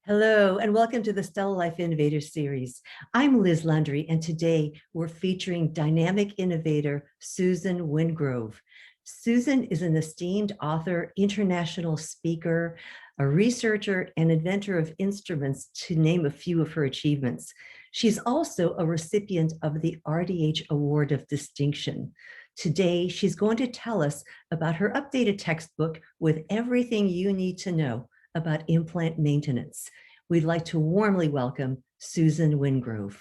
Hello, and welcome to the StellaLife Innovator Series. I'm Liz Landry, and today we're featuring dynamic innovator Susan Wingrove. Susan is an esteemed author, international speaker, a researcher, and inventor of instruments, to name a few of her achievements. She's also a recipient of the RDH Award of Distinction. Today, she's going to tell us about her updated textbook with everything you need to know about implant maintenance. We'd like to warmly welcome Susan Wingrove.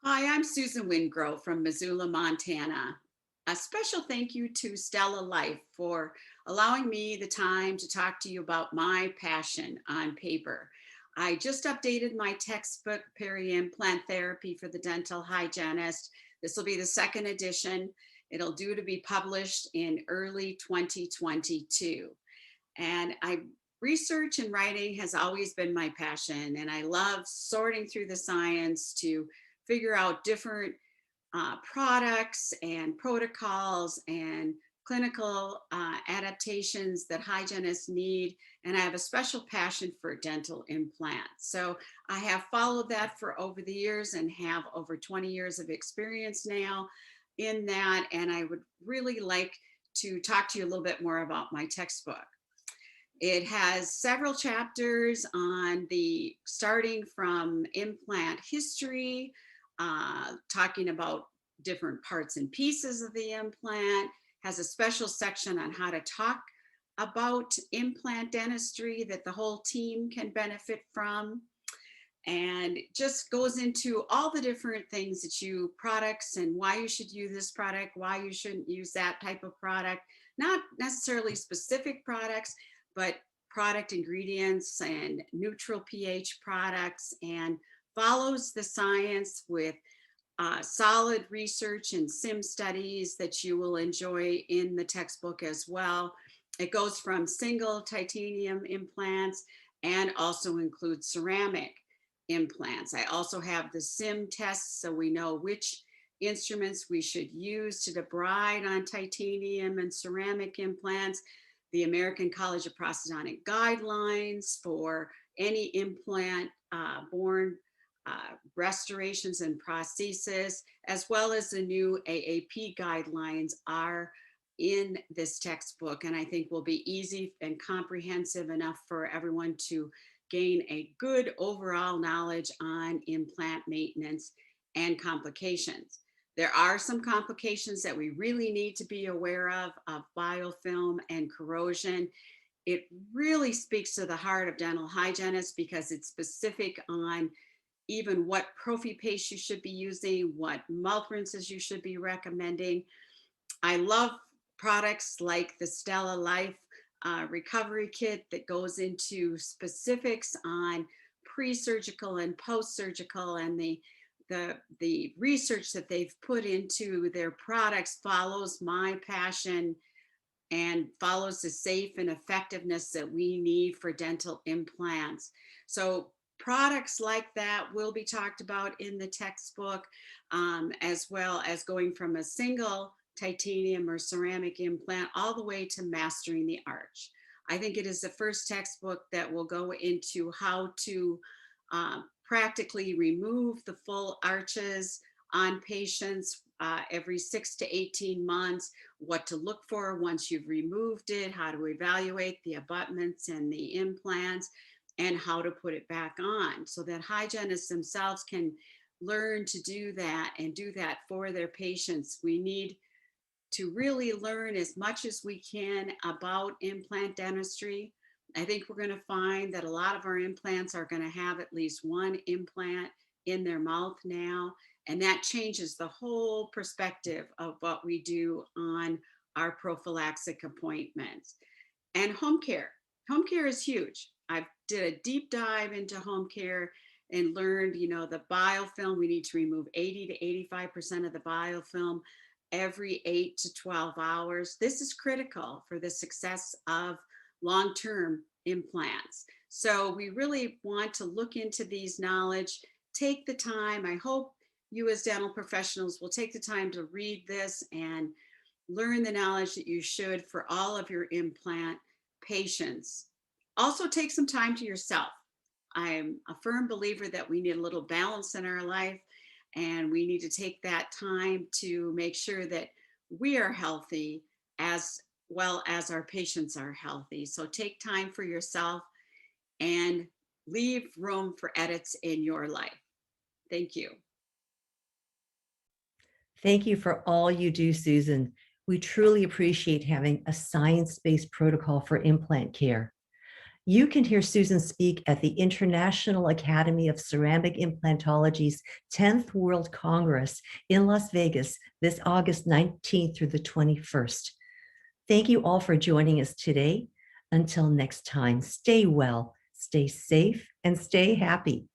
Hi, I'm Susan Wingrove from Missoula, Montana. A special thank you to StellaLife for allowing me the time to talk to you about my passion on paper. I just updated my textbook, PERI-IMPLANT Therapy for the Dental Hygienist. This will be the second edition. It'll due to be published in early 2022. And research and writing has always been my passion, and I love sorting through the science to figure out different products and protocols and clinical adaptations that hygienists need. And I have a special passion for dental implants. So I have followed that for over the years and have over 20 years of experience now in that. And I would really like to talk to you a little bit more about my textbook. It has several chapters on the starting from implant history, talking about different parts and pieces of the implant, has a special section on how to talk about implant dentistry that the whole team can benefit from, and just goes into all the different things that products and why you should use this product, why you shouldn't use that type of product, not necessarily specific products, but product ingredients and neutral pH products, and follows the science with solid research and sim studies that you will enjoy in the textbook as well. It goes from single titanium implants and also includes ceramic implants. I also have the sim tests so we know which instruments we should use to debride on titanium and ceramic implants, the American College of Prosthodontic guidelines for any implant borne restorations and prosthesis, as well as the new AAP guidelines are in this textbook, and I think will be easy and comprehensive enough for everyone to gain a good overall knowledge on implant maintenance and complications. There are some complications that we really need to be aware of biofilm and corrosion. It really speaks to the heart of dental hygienists because it's specific on even what prophy paste you should be using, what mouth rinses you should be recommending. I love products like the StellaLife recovery kit that goes into specifics on pre-surgical and post-surgical, and the research that they've put into their products follows my passion and follows the safe and effectiveness that we need for dental implants. So products like that will be talked about in the textbook, as well as going from a single titanium or ceramic implant all the way to mastering the arch. I think it is the first textbook that will go into how to practically remove the full arches on patients every 6 to 18 months, what to look for once you've removed it, how to evaluate the abutments and the implants, and how to put it back on so that hygienists themselves can learn to do that and do that for their patients. We need to really learn as much as we can about implant dentistry. I think we're going to find that a lot of our implants are going to have at least one implant in their mouth now, and that changes the whole perspective of what we do on our prophylactic appointments. And home care. Home care is huge. I did a deep dive into home care and learned, the biofilm, we need to remove 80 to 85% of the biofilm every 8 to 12 hours. This is critical for the success of long-term implants. So we really want to look into these knowledge, take the time. I hope you as dental professionals will take the time to read this and learn the knowledge that you should for all of your implant patients. Also, take some time to yourself. I'm a firm believer that we need a little balance in our life, and we need to take that time to make sure that we are healthy as well as our patients are healthy. So take time for yourself and leave room for edits in your life. Thank you. Thank you for all you do, Susan. We truly appreciate having a science-based protocol for implant care. You can hear Susan speak at the International Academy of Ceramic Implantology's 10th World Congress in Las Vegas this August 19th through the 21st. Thank you all for joining us today. Until next time, stay well, stay safe, and stay happy.